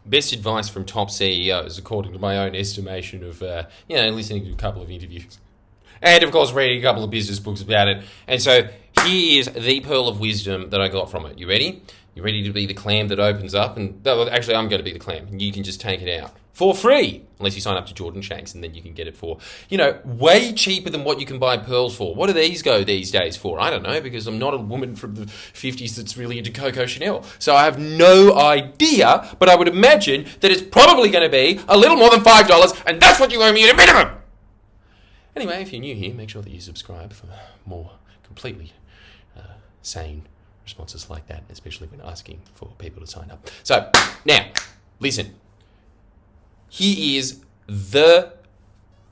Best advice from top CEOs, according to my own estimation of, listening to a couple of interviews. And, of course, reading a couple of business books about it. And so here is the pearl of wisdom that I got from it. You ready? You ready to be the clam that opens up? And actually, I'm going to be the clam. And you can just take it out for free. Unless you sign up to Shanks, and then you can get it for, way cheaper than what you can buy pearls for. What do these go these days for? I don't know, because I'm not a woman from the 50s that's really into Coco Chanel. So I have no idea, but I would imagine that it's probably going to be a little more than $5, and that's what you owe me at a minimum. Anyway, if you're new here, make sure that you subscribe for more completely sane responses like that, especially when asking for people to sign up. So, now, listen. Here is the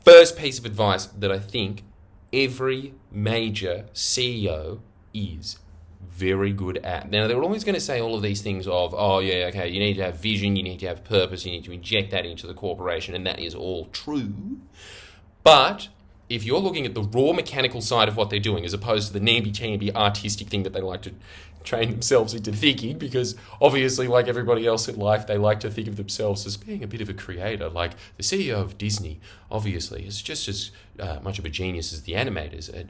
first piece of advice that I think every major CEO is very good at. Now, they're always going to say all of these things of, you need to have vision, you need to have purpose, you need to inject that into the corporation, and that is all true. But if you're looking at the raw mechanical side of what they're doing, as opposed to the namby-tamby artistic thing that they like to train themselves into thinking, because obviously, like everybody else in life, they like to think of themselves as being a bit of a creator. Like the CEO of Disney, obviously, is just as much of a genius as the animators at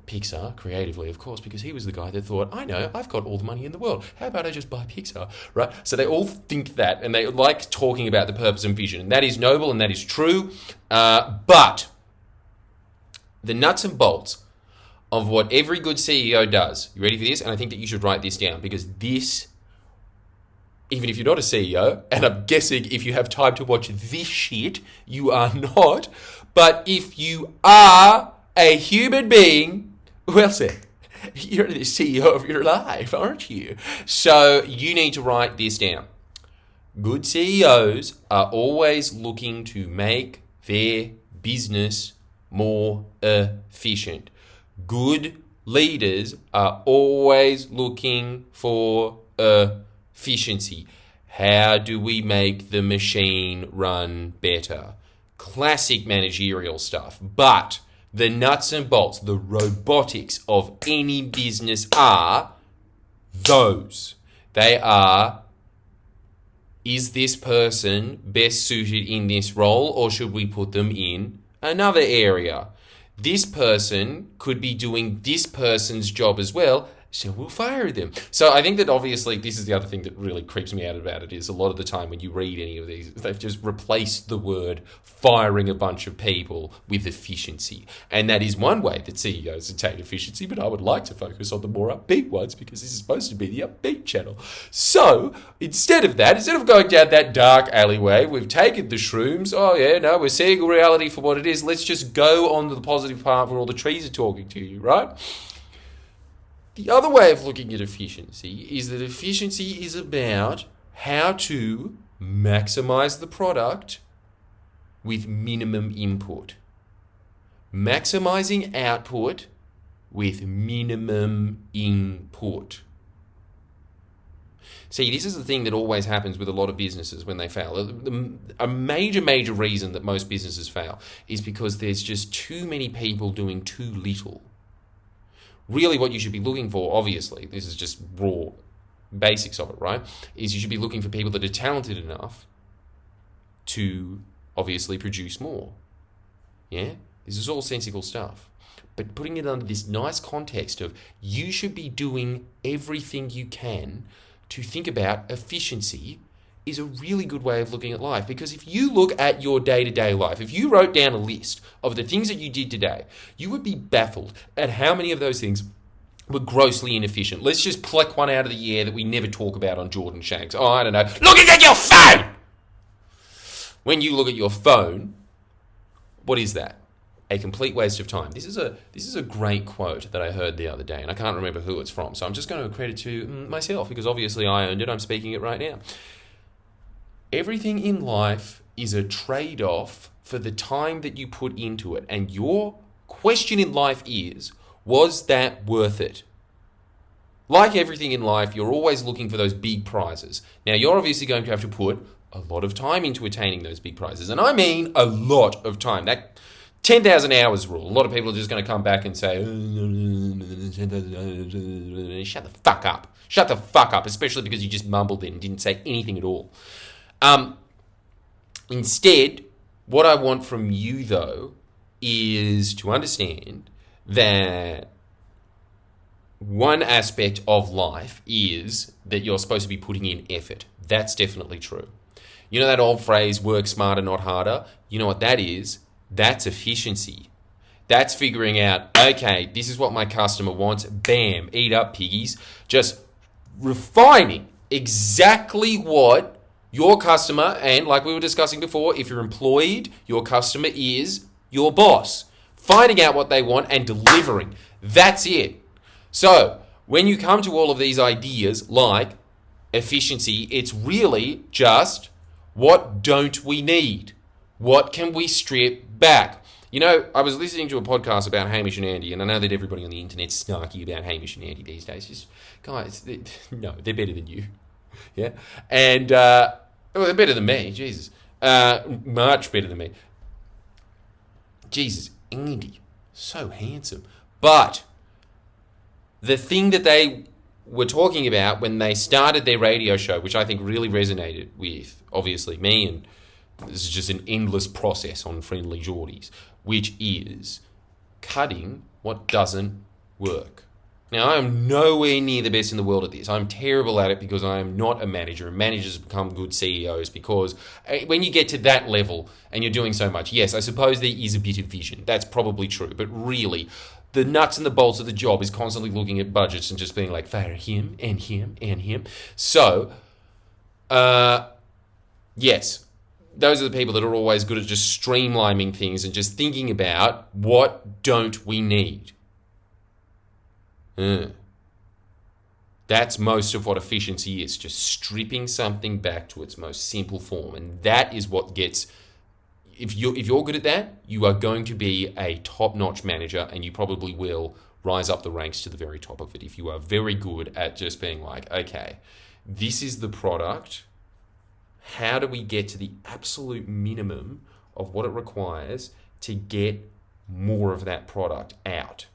Pixar, creatively, of course, because he was the guy that thought, I know, I've got all the money in the world. How about I just buy Pixar, right? So they all think that, and they like talking about the purpose and vision, and that is noble, and that is true, but the nuts and bolts of what every good CEO does. You ready for this? And I think that you should write this down, because this, even if you're not a CEO, and I'm guessing if you have time to watch this shit, you are not, but if you are a human being, well said, you're the CEO of your life, aren't you? So you need to write this down. Good CEOs are always looking to make their business more efficient. Good leaders are always looking for efficiency. How do we make the machine run better? Classic managerial stuff. But the nuts and bolts, the robotics of any business are those. They are, is this person best suited in this role, or should we put them in another area? This person could be doing this person's job as well, so we'll fire them. So I think that obviously this is the other thing that really creeps me out about it, is a lot of the time when you read any of these, they've just replaced the word firing a bunch of people with efficiency. And that is one way that CEOs attain efficiency, but I would like to focus on the more upbeat ones, because this is supposed to be the upbeat channel. So instead of going down that dark alleyway, we've taken the shrooms, we're seeing reality for what it is, let's just go on to the positive part where all the trees are talking to you, right? The other way of looking at efficiency is that efficiency is about how to maximize the product with minimum input. Maximizing output with minimum input. See, this is the thing that always happens with a lot of businesses when they fail. A major reason that most businesses fail is because there's just too many people doing too little. Really what you should be looking for, obviously, this is just raw basics of it, right, is you should be looking for people that are talented enough to obviously produce more. Yeah? This is all sensible stuff. But putting it under this nice context of you should be doing everything you can to think about efficiency is a really good way of looking at life. Because if you look at your day-to-day life, if you wrote down a list of the things that you did today, you would be baffled at how many of those things were grossly inefficient. Let's just pluck one out of the air that we never talk about on Shanks. I don't know. Looking at your phone! When you look at your phone, what is that? A complete waste of time. This is a great quote that I heard the other day, and I can't remember who it's from, so I'm just going to credit to myself, because obviously I earned it. I'm speaking it right now. Everything in life is a trade-off for the time that you put into it. And your question in life is, was that worth it? Like everything in life, you're always looking for those big prizes. Now, you're obviously going to have to put a lot of time into attaining those big prizes. And I mean a lot of time. That 10,000 hours rule. A lot of people are just going to come back and say, shut the fuck up. Shut the fuck up, especially because you just mumbled it and didn't say anything at all. Instead, what I want from you, though, is to understand that one aspect of life is that you're supposed to be putting in effort. That's definitely true. You know that old phrase, work smarter, not harder? You know what that is? That's efficiency. That's figuring out, okay, this is what my customer wants. Bam, eat up, piggies. Just refining exactly what your customer, and like we were discussing before, if you're employed, your customer is your boss. Finding out what they want and delivering. That's it. So, when you come to all of these ideas like efficiency, it's really just what don't we need? What can we strip back? You know, I was listening to a podcast about Hamish and Andy, and I know that everybody on the internet's snarky about Hamish and Andy these days. Just, guys, they're better than you. Yeah? And, well, they're better than me, Jesus. Much better than me. Jesus, Andy, so handsome. But the thing that they were talking about when they started their radio show, which I think really resonated with, obviously, me, and this is just an endless process on Friendly Geordies, which is cutting what doesn't work. Now, I am nowhere near the best in the world at this. I'm terrible at it because I am not a manager, and managers become good CEOs because when you get to that level and you're doing so much, yes, I suppose there is a bit of vision. That's probably true. But really, the nuts and the bolts of the job is constantly looking at budgets and just being like, fire him and him and him. So, yes, those are the people that are always good at just streamlining things and just thinking about what don't we need. That's most of what efficiency is, just stripping something back to its most simple form. And that is what gets, if you're good at that, you are going to be a top-notch manager, and you probably will rise up the ranks to the very top of it if you are very good at just being like, okay, this is the product. How do we get to the absolute minimum of what it requires to get more of that product out?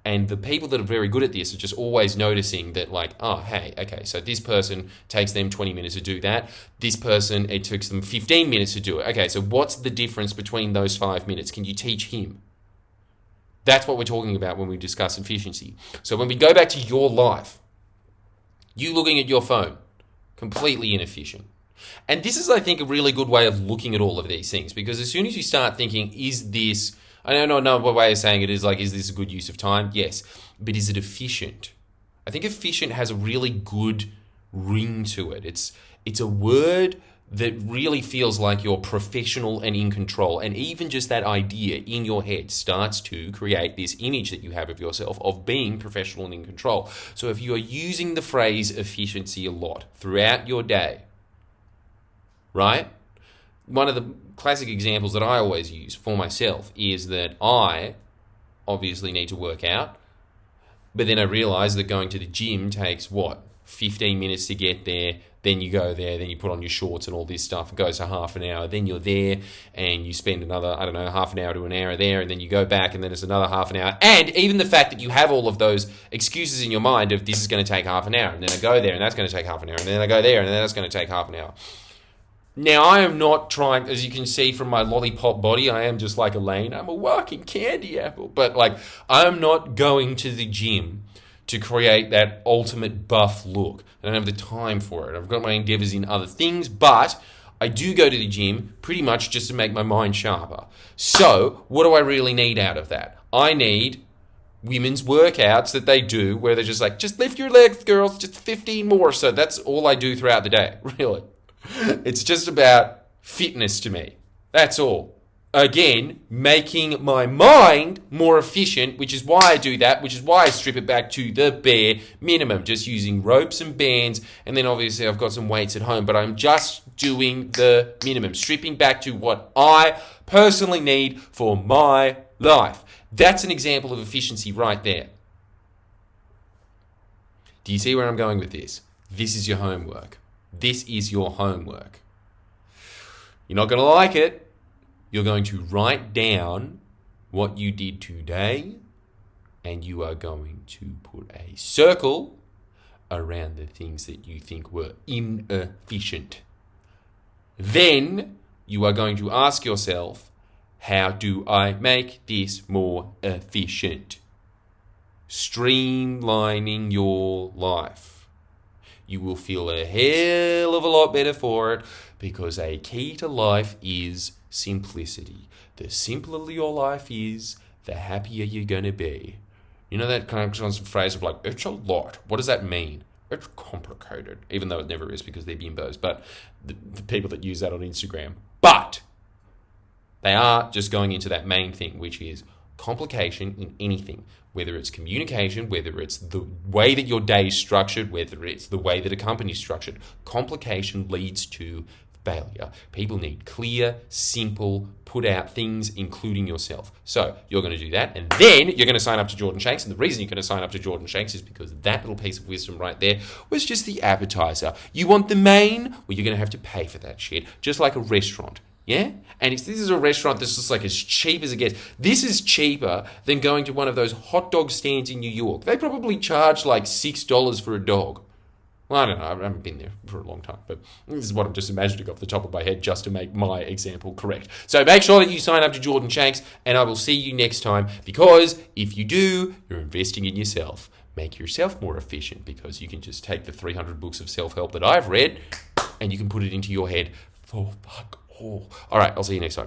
And the people that are very good at this are just always noticing that, like, oh, hey, okay, so this person takes them 20 minutes to do that. This person, it takes them 15 minutes to do it. Okay, so what's the difference between those 5 minutes? Can you teach him? That's what we're talking about when we discuss efficiency. So when we go back to your life, you looking at your phone, completely inefficient. And this is, I think, a really good way of looking at all of these things, because as soon as you start thinking, is this... I don't know what way of saying it is, like, is this a good use of time? Yes. But is it efficient? I think efficient has a really good ring to it. It's a word that really feels like you're professional and in control. And even just that idea in your head starts to create this image that you have of yourself of being professional and in control. So if you are using the phrase efficiency a lot throughout your day, right? One of the classic examples that I always use for myself is that I obviously need to work out, but then I realize that going to the gym takes, 15 minutes to get there, then you go there, then you put on your shorts and all this stuff, it goes to half an hour, then you're there and you spend another, half an hour to an hour there, and then you go back and then it's another half an hour. And even the fact that you have all of those excuses in your mind of this is going to take half an hour, and then I go there and that's going to take half an hour, and then I go there and then that's going to take half an hour. Now, I am not trying, as you can see from my lollipop body, I am just like Elaine. I'm a walking candy apple. But, I'm not going to the gym to create that ultimate buff look. I don't have the time for it. I've got my endeavors in other things, but I do go to the gym pretty much just to make my mind sharper. So, what do I really need out of that? I need women's workouts that they do where they're just like, just lift your legs, girls, just 15 more. So that's all I do throughout the day, really. It's just about fitness to me. That's all. Again, making my mind more efficient, which is why I do that, which is why I strip it back to the bare minimum, just using ropes and bands, and then obviously I've got some weights at home, but I'm just doing the minimum, stripping back to what I personally need for my life. That's an example of efficiency right there. Do you see where I'm going with this? This is your homework. This is your homework. You're not going to like it. You're going to write down what you did today, and you are going to put a circle around the things that you think were inefficient. Then you are going to ask yourself, how do I make this more efficient? Streamlining your life. You will feel a hell of a lot better for it, because a key to life is simplicity. The simpler your life is, the happier you're going to be. You know that kind of phrase of like, it's a lot. What does that mean? It's complicated, even though it never is because they're bimbos. But the people that use that on Instagram. But they are just going into that main thing, which is complication in anything, whether it's communication, whether it's the way that your day is structured, whether it's the way that a company is structured. Complication leads to failure. People need clear, simple, put out things, including yourself. So you're going to do that, and then you're going to sign up to Jordan Shanks. And the reason you're going to sign up to Jordan Shanks is because that little piece of wisdom right there was just the appetizer. You want the main? Well, you're going to have to pay for that shit, just like a restaurant. Yeah? And this is a restaurant that's just like as cheap as it gets. This is cheaper than going to one of those hot dog stands in New York. They probably charge like $6 for a dog. Well, I don't know. I haven't been there for a long time, but this is what I'm just imagining off the top of my head just to make my example correct. So make sure that you sign up to Jordan Shanks, and I will see you next time, because if you do, you're investing in yourself. Make yourself more efficient, because you can just take the 300 books of self-help that I've read and you can put it into your head for fuck all. All right, I'll see you next time.